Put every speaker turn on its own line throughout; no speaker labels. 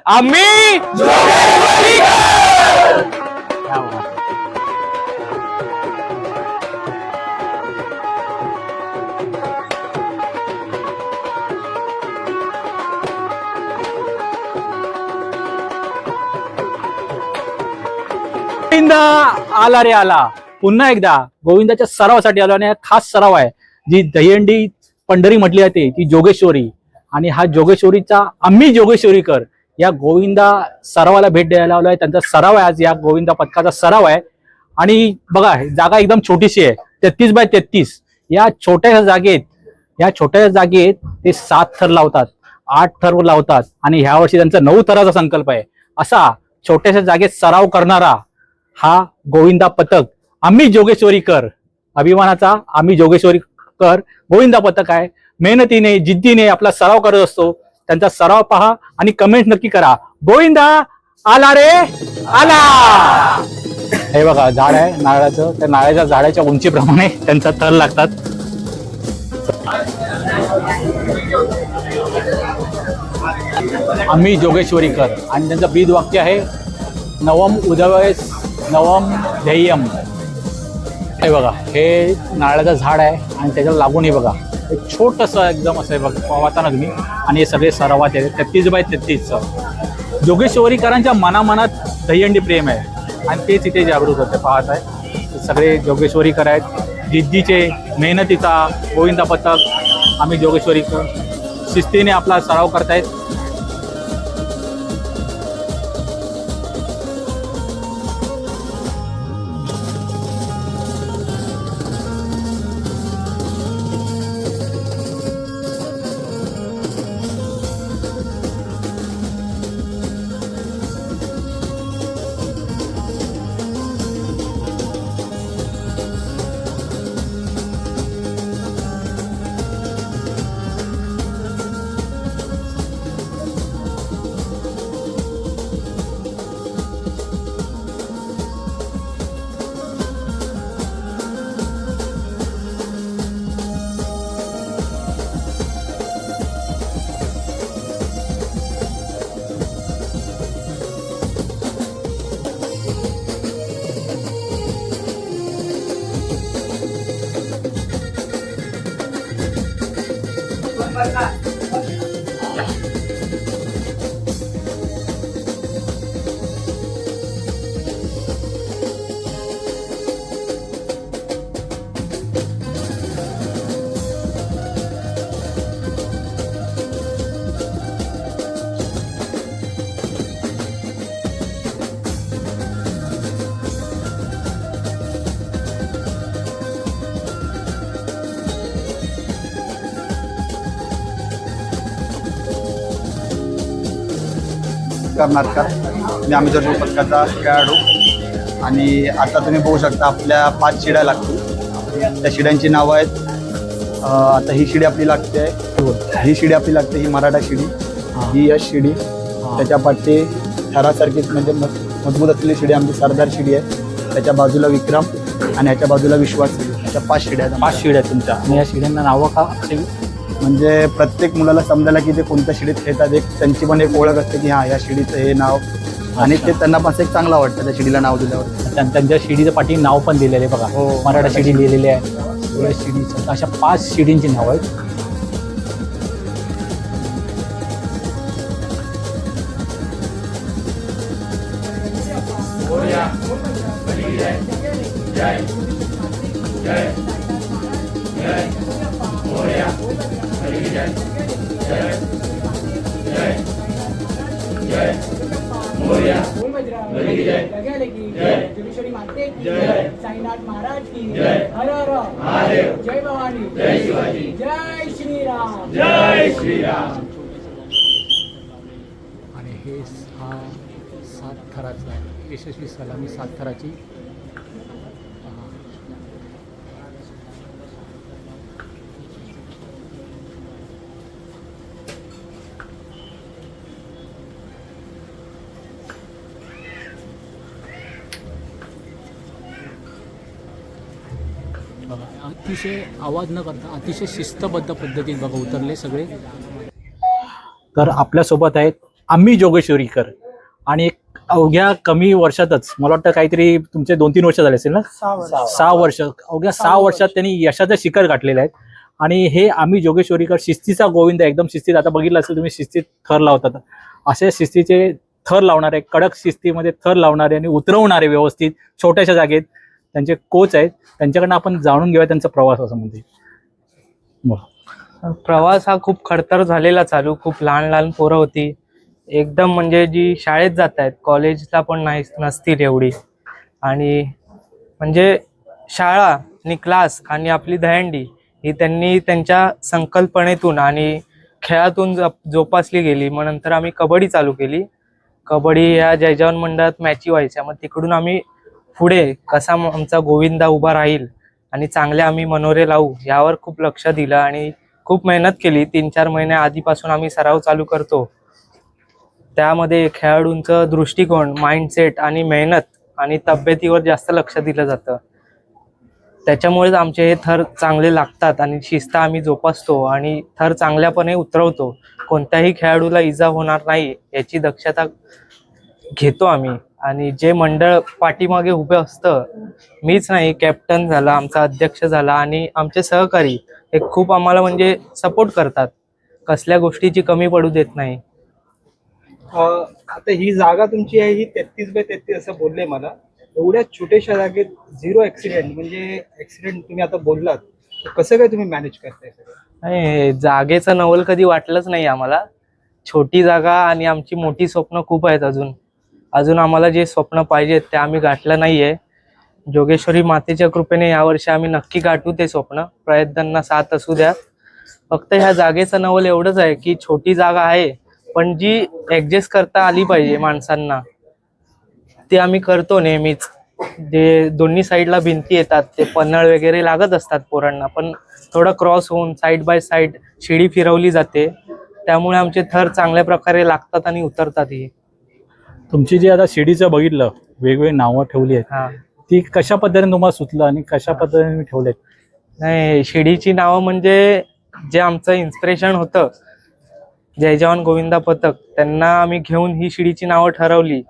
आम्ही गोविंदा आला रे आला. पुन्हा एकदा गोविंदाच्या सरावासाठी आलो आणि हा खास सराव आहे. जी दहीहंडी पंढरी म्हटली जाते ती जोगेश्वरी, आणि हा जोगेश्वरीचा आम्ही जोगेश्वरीकर या गोविंदा सरावाला भेट द्यायला आलोय. त्यांचा सराव आहे आज, या गोविंदा पथकाचा सराव आहे. आणि बघा जागा एकदम छोटीशी आहे, 33 बाय 33. या छोट्याशा जागेत ते 7 थर लावतात, 8 थर लावतात, आणि ह्या वर्षी त्यांचा 9 थराचा संकल्प आहे. असा छोट्याशा जागेत सराव करणारा हा गोविंदा पथक आम्ही जोगेश्वरीकर, अभिमानाचा आम्ही जोगेश्वरीकर गोविंदा पथक आहे. मेहनतीने जिद्दीने आपला सराव करत असतो. त्यांचा सराव पहा आणि कमेंट नक्की करा. गोविंदा आला रे आला. हे बघा झाड आहे नारळाचं, त्या नारळाच्या झाडाच्या उंचीप्रमाणे त्यांचा थर लागतात. आम्ही जोगेश्वरीकर, आणि त्यांचं ब्रीद वाक्य आहे नवम उदवयस नवम ध्येयम. हे बघा हे नारळाचं झाड आहे आणि त्याच्याला लागून हे बघा एक छोटंसं एकदम असं आहे बघा पाहता ना तुम्ही. आणि हे सगळे सरावात आहेत 33 बाय 33. जोगेश्वरीकरांच्या मनामनात दहीहंडी प्रेम आहे आणि तेच इथे जागृत होते. पाहत आहे सगळे जोगेश्वरीकर आहेत, जिद्दीचे मेहनतीचा गोविंदा पथक आम्ही जोगेश्वरीकर शिस्तीने आपला सराव करतायत.
कर्नाटक मी आम्ही जो पथकाचा खेळाडू. आणि आता तुम्ही बघू शकता आपल्या 5 शिड्या लागतील. त्या शिड्यांची नावं आहेत. आता ही शिडी आपली लागते, ही शिडी आपली लागते, ही मराठा शिडी, ही यश शिडी, त्याच्या पाठी थरासारखीच म्हणजे मजबूत असलेली शिडी आमची सरदार शिडी आहे, त्याच्या बाजूला विक्रम आणि ह्याच्या बाजूला विश्वास. अशा 5 शिड्या आहेत.
5 शिड्या आहेत तुमच्या. आणि या शिड्यांना नावं का असेल
म्हणजे प्रत्येक मुलाला समजायला की ते कोणत्या शिडीत खेळतात, एक त्यांची पण एक ओळख असते की या शिडीचं हे नाव, आणि ते त्यांना पण एक चांगलं वाटतं त्या शिडीला नाव दिल्यावर.
त्यांच्या शिडीचं पाठी नाव पण दिलेलं आहे बघा.
हो,
मराठा शिडी लिहिलेली आहे. या शिडीचं अशा 5 शिडींची नावं आहेत.
साईनाथ महाराज की हर हर महादेव. जय भवानी, जय शिवाजी, जय श्रीराम, जय श्रीराम.
आणि हे हा 7 थराचा आहे, यशस्वी सलामी 7 थराची. अतिशय आवाज न करता अतिशय शिस्तबद्ध पद्धतीने बघा उतरले सगळे. तर आपल्यासोबत आहेत आम्ही जोगेश्वरीकर आणि एक अवघ्या कमी वर्षातच मला वाटतं काहीतरी तुमचे 2-3 वर्ष झाले असेल ना, 6 वर्ष, अवघ्या 6 वर्षात त्यांनी यशाचं शिखर गाठलेलं आहे. आणि हे आम्ही जोगेश्वरीकर शिस्तीचा गोविंद, एकदम शिस्तीत. आता बघितलं असेल तुम्ही, शिस्तीत थर लावतात. असे शिस्तीचे थर लावणारे, कडक शिस्तीमध्ये थर लावणारे आणि उतरवणारे व्यवस्थित छोट्याशा जागेत त्यांचे कोच आहेत. त्यांच्याकडनं आपण जाणून घेऊया त्यांचा प्रवास असं म्हणते.
प्रवास हा खूप खडतर झालेला चालू. खूप लहान लहान पोरं होती एकदम, म्हणजे जी शाळेत जात आहेत, कॉलेजला पण नाही नसतील एवढी. आणि म्हणजे शाळा आणि क्लास आणि आपली दहीहंडी ही त्यांनी त्यांच्या संकल्पनेतून आणि खेळातून जोपासली गेली. मग नंतर आम्ही कबड्डी चालू केली. कबड्डी या जयजवान मंडळात मॅची व्हायच्या. मग तिकडून आम्ही पुढे कसा आमचा गोविंदा उभा राहील आणि चांगले आम्ही मनोरे लावू यावर खूप लक्ष दिलं आणि खूप मेहनत केली. 3-4 महिन्या आधीपासून आम्ही सराव चालू करतो. त्यामध्ये खेळाडूंचं दृष्टिकोन, माइंडसेट आणि मेहनत आणि तब्येतीवर जास्त लक्ष दिलं जातं. त्याच्यामुळेच आमचे हे थर चांगले लागतात आणि शिस्त आम्ही जोपासतो आणि थर चांगल्यापणे उतरवतो. कोणत्याही खेळाडूला इजा होणार नाही याची दक्षता घेतो आम्ही. आणि जे मंडळ पाठीमागे उभे असतं, मीच नाही, कॅप्टन झाला, आमचा अध्यक्ष झाला आणि आमचे सहकारी हे खूप आम्हाला म्हणजे सपोर्ट करतात. कसल्या गोष्टीची कमी पडू देत नाही.
आता ही जागा तुमची आहे, ही 33x33 असं बोलले मला. एवढ्या छोट्याशा जागेत 0 ऍक्सिडेंट, म्हणजे ऍक्सिडेंट तुम्ही आता बोललात, तर कसं काय तुम्ही मॅनेज करताय सगळं?
नाही, जागेचं नवल कधी वाटलंच नाही आम्हाला. छोटी जागा आणि आमची मोठी स्वप्न खूप आहेत. अजून आम्हाला जे स्वप्न पाहिजेत ते आम्ही गाठलं नाहीये. जोगेश्वरी मातेच्या कृपेने यावर्षी आम्ही नक्की गाठू ते स्वप्न. प्रयत्नांना साथ असू द्या. फक्त ह्या जागेचं नवल एवढंच आहे की छोटी जागा आहे, पण जी ऍडजस्ट करता आली पाहिजे माणसांना, ते आम्ही करतो नेहमीच. जे दोन्ही साईडला भिंती येतात, ते पन्हाळ वगैरे लागत असतात पोरांना, पण थोडं क्रॉस होऊन साईड बाय साईड शिडी फिरवली जाते. त्यामुळे आमचे थर चांगल्या प्रकारे लागतात आणि उतरतात. ही
तुमची जी आता शिडीचं बघितलं, वेगवेगळी नावं ठेवली आहेत,
हा,
ती कशा पद्धतीने तुम्हाला सुचलं आणि कशा पद्धतीने ठेवलेत?
नाही, शिडीची नावं म्हणजे जे आमचं इन्स्पिरेशन होतं, जयजवान गोविंदा पथक, त्यांना आम्ही घेऊन ही शिडीची नावं ठरवली.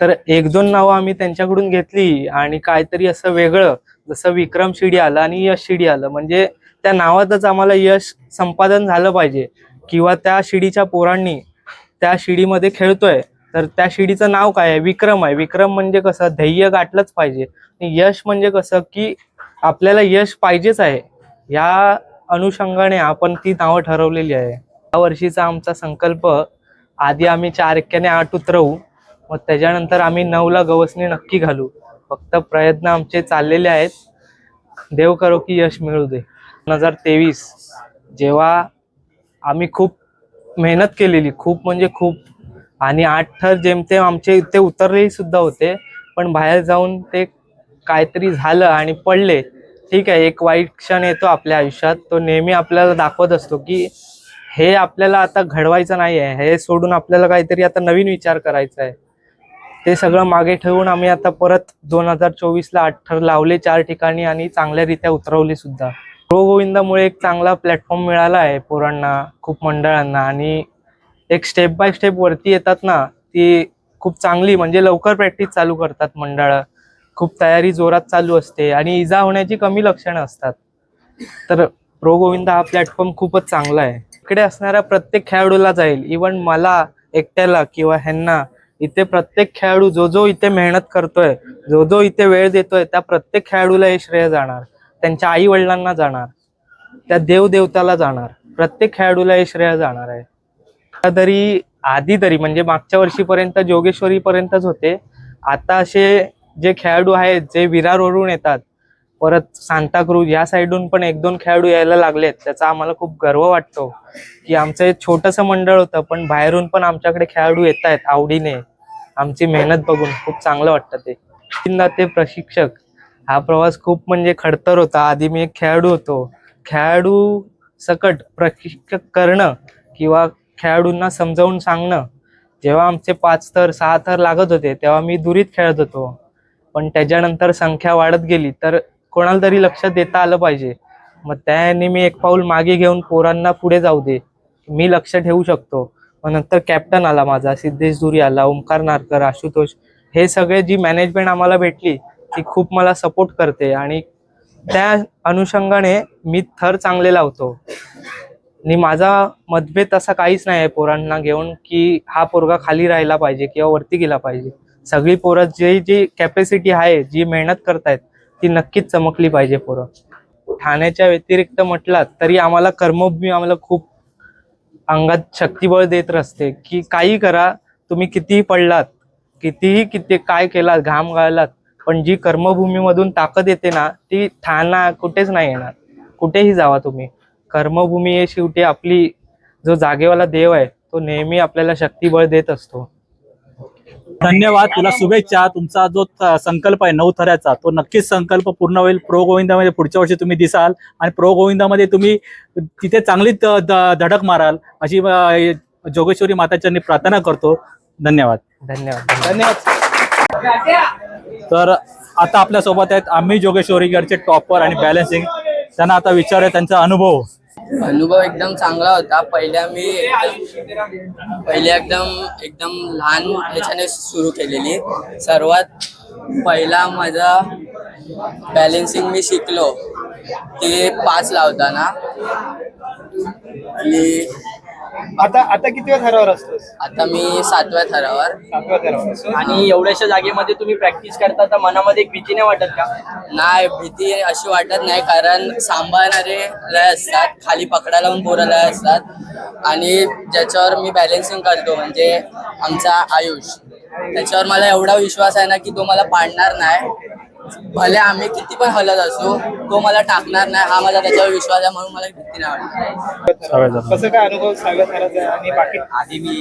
तर 1-2 नावं आम्ही त्यांच्याकडून घेतली आणि काहीतरी असं वेगळं, जसं विक्रम शिडी आलं आणि यश शिडी आलं, म्हणजे त्या नावातच आम्हाला यश संपादन झालं पाहिजे किंवा त्या शिडीच्या पोरांनी त्या शिडीमध्ये खेळतोय तर त्या शिडीचं नाव काय आहे? विक्रम आहे. विक्रम म्हणजे कसं, ध्येय गाठलंच पाहिजे. आणि यश म्हणजे कसं की आपल्याला यश पाहिजेच आहे. या अनुषंगाने आपण ती नावं ठरवलेली आहे. या वर्षीचा आमचा संकल्प, आधी आम्ही 4 एक्क्याने 8 उतरवू, मग त्याच्यानंतर आम्ही 9ला गवसणी नक्की घालू. फक्त प्रयत्न आमचे चाललेले आहेत. देव करो की यश मिळू दे. 2023 जेव्हा आम्ही खूप मेहनत केलेली, खूप म्हणजे खूप, आणि 8 थर जेमतेम आमचे इथे उतरलेही सुद्धा होते, पण बाहेर जाऊन ते काहीतरी झालं आणि पडले. ठीक आहे, एक वाईट क्षण येतो आपल्या आयुष्यात, तो नेहमी आपल्याला दाखवत असतो की हे आपल्याला आता घडवायचं नाही आहे, हे सोडून आपल्याला काहीतरी आता नवीन विचार करायचा आहे. ते सगळं मागे ठेवून आम्ही आता परत 2024ला 8 थर लावले 4 ठिकाणी आणि चांगल्यारीत्या उतरवले सुद्धा. प्रो गोविंदामुळे एक चांगला प्लॅटफॉर्म मिळाला आहे पोरांना, खूप मंडळांना, आणि एक स्टेप बाय स्टेप वरती येतात ना, ती खूप चांगली, म्हणजे लवकर प्रॅक्टिस चालू करतात मंडळं, खूप तयारी जोरात चालू असते आणि इजा होण्याची कमी लक्षणं असतात. तर प्रो गोविंदा हा प्लॅटफॉर्म खूपच चांगला आहे. इकडे असणाऱ्या प्रत्येक खेळाडूला जाईल, इव्हन मला एकट्याला किंवा ह्यांना, इथे प्रत्येक खेळाडू जो इथे मेहनत करतोय, जो इथे वेळ देतोय, त्या प्रत्येक खेळाडूला हे श्रेय जाणार, त्यांच्या आई वडिलांना जाणार, त्या देवदेवताला जाणार, प्रत्येक खेळाडूला हे श्रेय जाणार आहे. आधी तरी म्हणजे मागच्या वर्षीपर्यंत जोगेश्वरी पर्यंतच होते. आता असे जे खेळाडू आहेत, जे विरारवरून येतात, परत सांताक्रूज या साईडून पण 1-2 खेळाडू यायला लागलेत. त्याचा आम्हाला खूप गर्व वाटतो की आमचं एक छोटंसं मंडळ होतं, पण बाहेरून पण आमच्याकडे खेळाडू येत आहेत आवडीने. आमची मेहनत बघून खूप चांगलं वाटतं. ते प्रशिक्षक, हा प्रवास खूप म्हणजे खडतर होता. आधी मी एक खेळाडू होतो. खेळाडू सकट प्रशिक्षक करणं किंवा खेळाडूंना समजावून सांगणं, जेव्हा आमचे 5 थर 6 थर लागत होते तेव्हा मी दुरीत खेळत होतो. पण त्याच्यानंतर संख्या वाढत गेली तर कोणाला तरी लक्ष देता आलं पाहिजे. मग त्याने मी एक पाऊल मागे घेऊन पोरांना पुढे जाऊ दे, मी लक्ष ठेवू शकतो. मग नंतर कॅप्टन आला माझा, सिद्धेश धुरी आला, ओमकार नारकर, आशुतोष, हे सगळे जी मॅनेजमेंट आम्हाला भेटली ती खूप मला सपोर्ट करते आणि त्या अनुषंगाने मी थर चांगले लावतो. आणि माझा मतभेद असा काहीच नाही आहे पोरांना घेऊन की हा पोरगा खाली राहायला पाहिजे किंवा वरती गेला पाहिजे. सगळी पोरं जी कॅपॅसिटी आहे, जी मेहनत करतायत ती नक्कीच चमकली पाहिजे पोरं. ठाण्याच्या व्यतिरिक्त म्हटलात तरी आम्हाला कर्मभूमी आम्हाला खूप अंगात शक्तिबळ देत असते की काही करा, तुम्ही कितीही पडलात, किती काय केलात, घाम गाळलात, पण जी कर्मभूमीमधून ताकद येते ना ती ठाणा कुठेच नाही येणार. कुठेही जावा तुम्ही, कर्मभूमी हे शेवटी आपली जो जागेवाला देव आहे तो नेहमी आपल्याला शक्तिबळ देत असतो.
धन्यवाद, तुला शुभेच्छा. तुमचा जो संकल्प आहे 9 थराचा तो नक्कीच संकल्प पूर्ण होईल. प्रो गोविंदामध्ये पुढच्या वर्षी तुम्ही दिसाल आणि प्रो गोविंदामध्ये तुम्ही तिथे चांगली धडक माराल अशी जोगेश्वरी माताचरणी प्रार्थना करतो. धन्यवाद.
धन्यवाद.
धन्यवाद.
तर आता आपल्या सोबत आहेत आम्ही जोगेश्वरीगडचे टॉपर आणि बॅलन्सिंग. त्यांना आता विचारूया त्यांचा अनुभव.
अनुभव एकदम चांगला होता. पहिले एकदम लहान ह्याच्याने सुरू केलेली. सर्वात पहिला माझा बॅलेन्सिंग मी शिकलो ते 5 लावताना. आणि
आता किती थरावर असतोस?
आता मी 7व्या थरावर.
7व्या थरावर असतो.
आणि एवढ्याशा जागेमध्ये तुम्ही प्रॅक्टिस करता तर मनामध्ये एक भीती नाही वाटत का?
नाही, भीती अशी वाटत नाही, कारण सांभाळणारे लय असतात, खाली पकडायला पण पोरं लय असतात. आणि ज्याच्यावर मी बॅलेन्सिंग करतो म्हणजे आमचा आयुष, त्याच्यावर मला एवढा विश्वास आहे ना की तो मला पाडणार नाही. भले आम्ही किती पण हलत असू, तो मला टाकणार नाही, हा माझा त्याच्यावर विश्वास आहे, म्हणून मला भीती नाही वाटत.
कसं काय अनुभव 6व्या थराचा? आणि बाकी
आधी मी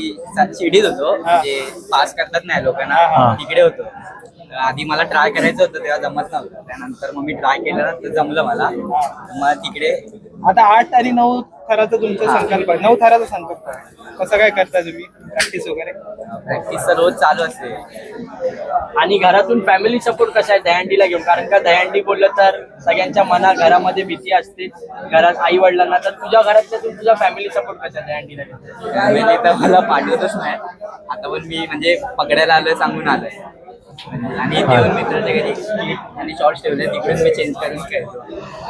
शिडीत होतो, म्हणजे पास करतात नाही लोकांना, तिकडे होतो. आधी मला ट्राय करायचं होतं, तेव्हा जमत नव्हतं. त्यानंतर मग मी ट्राय केलं तर जमलं मला. मग तिकडे
आता 8 आणि 9 थराचा तुमचा संकल्प आहे. 9 थराचा संकल्प आहे. कसं काय करता तुम्ही प्रॅक्टिस वगैरे?
प्रॅक्टिस तर रोज चालू असते.
आणि घरातून फॅमिली सपोर्ट कसा आहे दहीहंडीला घेऊन? कारण का दहीहंडी बोललं तर सगळ्यांच्या मनात घरामध्ये भीती असते घरात आई वडिलांना. तर तुझ्या घरातल्या तुझा फॅमिली सपोर्ट कसा आहे दहीहंडीला घेऊन?
फॅमिली तर मला पाठवतच नाही. आता पण मी म्हणजे पकडायला आलोय, सांगून आलोय. आणि जेवण मित्राच्या घरी स्किट आणि शॉर्ट्स ठेवले, तिकडून मी चेंज करून खेळतो.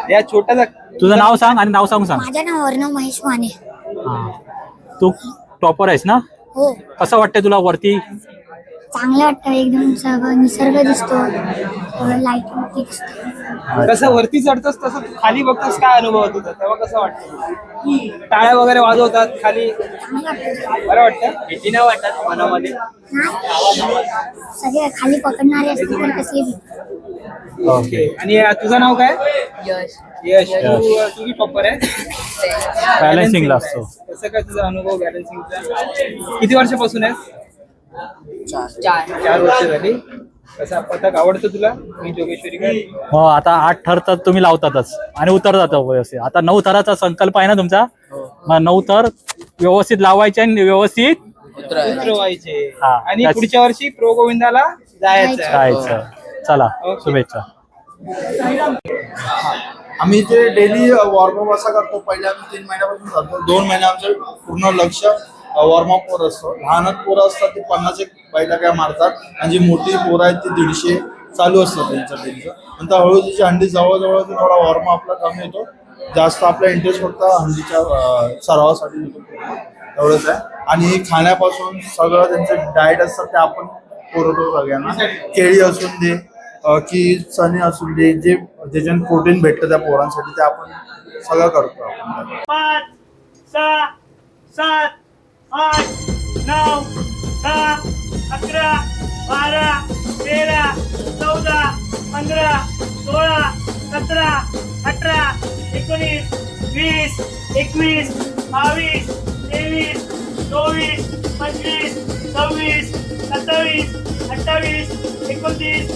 या छोट्याचा
तुझं नाव सांग आणि नाव सांग.
माझं नाव अर्णव महेश माने.
तू टॉपर आहेस ना?
हो,
कसं वाटतंय तुला वरती?
चांगलं वाटतं. एकदम सगळं निसर्ग दिसतो, लाईटिंग दिसतो.
कसं वरती चढतोस तसं खाली बघतोस, काय अनुभव होतो तेव्हा? कसं वाटतं? टाळ्या वगैरे वाजवतात खाली,
चांगलं वाटतं.
बरं वाटतं?
भीती नाही वाटत मनामध्ये?
नाही, सगळे खाली पकडणारे असतील तर कसली भीती.
ओके. आणि तुझं नाव काय?
यश.
यश. तुझी टॉपर आहे?
बॅलन्सिंगला असतो.
कसं काय तुझा अनुभव बॅलन्सिंगचा? किती वर्षापासून आहे? 4 वर्ष झाली. कसा पथक आवडतं तुला? मी जोगेश्वरी.
हो, आता 8 थर तर तुम्ही लावतातच आणि उतरतात व्यवस्थित. आता 9 थराचा संकल्प आहे ना तुमचा? मग 9 थर व्यवस्थित लावायचे आणि व्यवस्थित
उतरवायचे.
हा.
आणि पुढच्या वर्षी प्रो गोविंदाला जायचं.
जायचं. चला, शुभेच्छा.
आम्ही ते डेली वॉर्मअप असा करतो. पहिले आम्ही 3 महिन्यापासून करतो. 2 महिने आमचं पूर्ण लक्ष वॉर्मअप वर असतो. लहान पोरं असतात ते 50 एक बैठा काय मारतात आणि जी मोठी पोरं आहेत ते 150 चालू असतं त्यांचं डेलीचं. नंतर हळूहळू तिची हंडी जवळजवळ थोडा वॉर्मअप आपला कमी होतो. जास्त आपला इंटरेस्ट फक्त हंडीच्या सरावासाठी होतो, एवढंच आहे. आणि खाण्यापासून सगळं त्यांचं डाएट असतं ते आपण पुरवतो सगळ्यांना. केळी असून दे की चणे असून दे, जे ज्याच्यानं प्रोटीन भेटतं त्या पोरांसाठी, ते आपण सगळं करतो आपण.
5, 6, 7, 8, 9, 10, 11, 12, 13, 14, 15, 16, 17, 18, 19, 20, 21, 22, 23, 24, 25, 26, 27, 28, 29,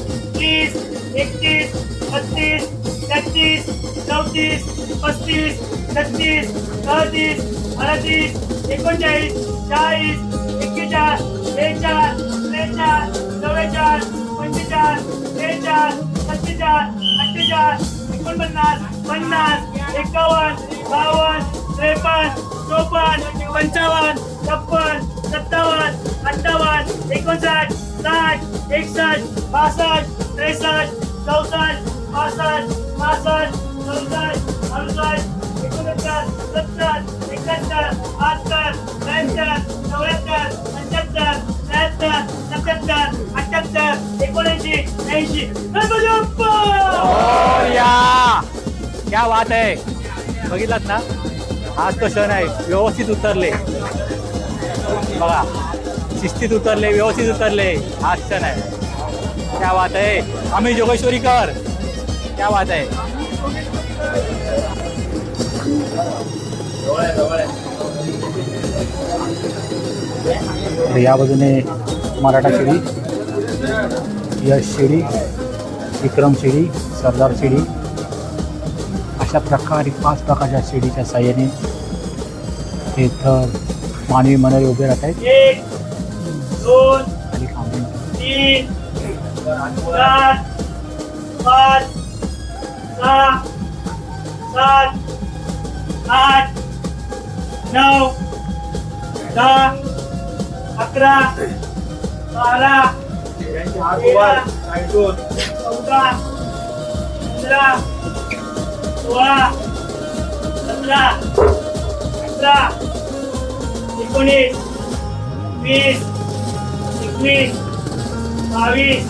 30, 31, 32, 33, 34, 35, 36, 37, 38, 39, 40, 41, 42, 43, 44, 45, 46, 47, 48, 49, 50, 51, 52, 53, 54, 55, 55, 56, 55, 57, 58, 59, 60, 61, 62, 63, 64, 65, 66, 67, 68, 69, 70, 71, 72, 73, 74, 75, 76, 77, 78, 79, 80. गणपती बाप्पा!
या क्या बात आहे. बघितलात ना, आज तो क्षण आहे. व्यवस्थित उतरले बघा, शिस्तीत उतरले, व्यवस्थित उतरले. हा क्षण आहे. क्या बात आहे. आम्ही जोगेश्वरीकर, क्या बात आहे. तर या बाजूने मराठा शिडी, यश शिडी, विक्रम शिडी, सरदार शिडी, अशा प्रकारे 5 प्रकारच्या शिडीच्या साह्याने हे इथं मानवी मनोरे उभे राहत आहेत.
1, 2,
खाली थांबून
3, 4, 5, 6, 7, 8, 9, 10, 11, 12, 13, 14, 15, 16, 17, 18, 19, 20, 21, 22,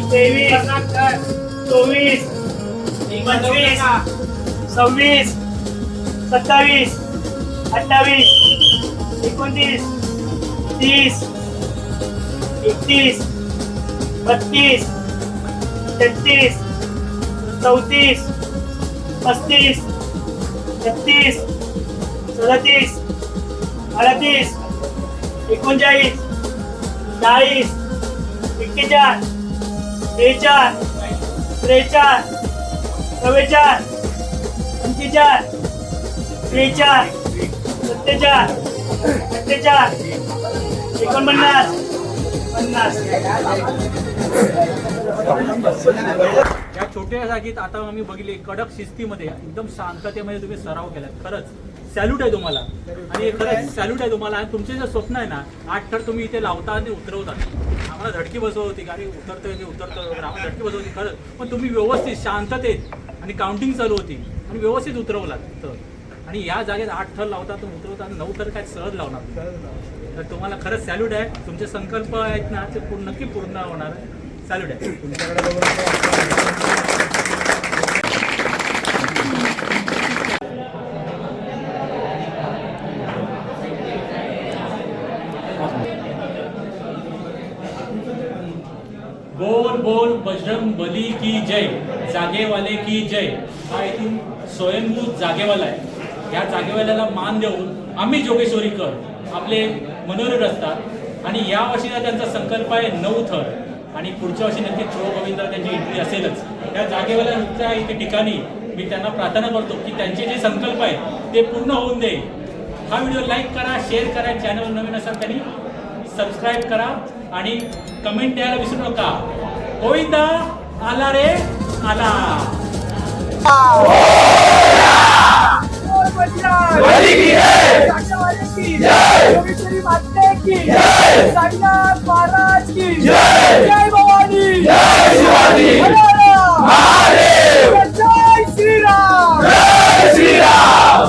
23, 24, 25, 26, 27, 28, 29, 30, 31, 32, 33, 34, 35, 36, 37, 38, 39, 40, 41, 42, 43, 44, 45, 46, 47, 48, 49, 50.
या छोट्या जागेत आता आम्ही बघितले कडक शिस्तीमध्ये एकदम शांततेमध्ये तुम्ही सराव केलात. खरंच सॅल्यूट आहे तुम्हाला. आणि खरंच सॅल्यूट आहे तुम्हाला. आणि तुमचे जे स्वप्न आहे ना, 8 थर तुम्ही इथे लावता आणि उतरवता. आम्हाला धडकी बसवत होती, गाडी उतरतोय मी उतरतोय वगैरे, आम्हाला धडकी बसवत होती खरंच. पण तुम्ही व्यवस्थित शांततेत आणि काउंटिंग चालू होती आणि व्यवस्थित उतरवलात तर. आणि या जागेत 8 थर लावता तुम्ही उतरवता आणि 9 थर काय सहज लावणार. तर तुम्हाला खरंच सॅल्यूट आहे. तुमचे संकल्प आहेत ना, ते नक्की पूर्ण होणार. सॅल्यूट आहे तुमच्याकडे. बोल बोल बजरंग बली की जय, जागेवाले की जय. हा इथून स्वयंभू जागेवाला आहे. या जागेवाल्याला मान देऊन आम्ही जोगेश्वरीकर आपले मनोरे रचतात. आणि या वर्षीचा त्यांचा संकल्प आहे 9 थर. आणि पुढच्या वर्षी नक्की चोळ गोविंदा त्यांची एंट्री असेलच. त्या जागेवाल्यांच्या इथे ठिकाणी मी त्यांना प्रार्थना करतो की त्यांचे जे संकल्प आहेत ते पूर्ण होऊन दे. हा व्हिडिओ लाईक करा, शेअर करा. चॅनल नवीन असाल त्यांनी सबस्क्राईब करा आणि कमेंट द्यायला विसरू नका. गोविंदा आला रे आला.
महाराज की जय भवानी, जय श्रीराम, जय श्रीराम.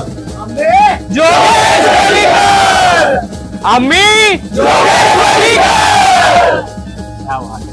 आम्ही
क्या बात आहे.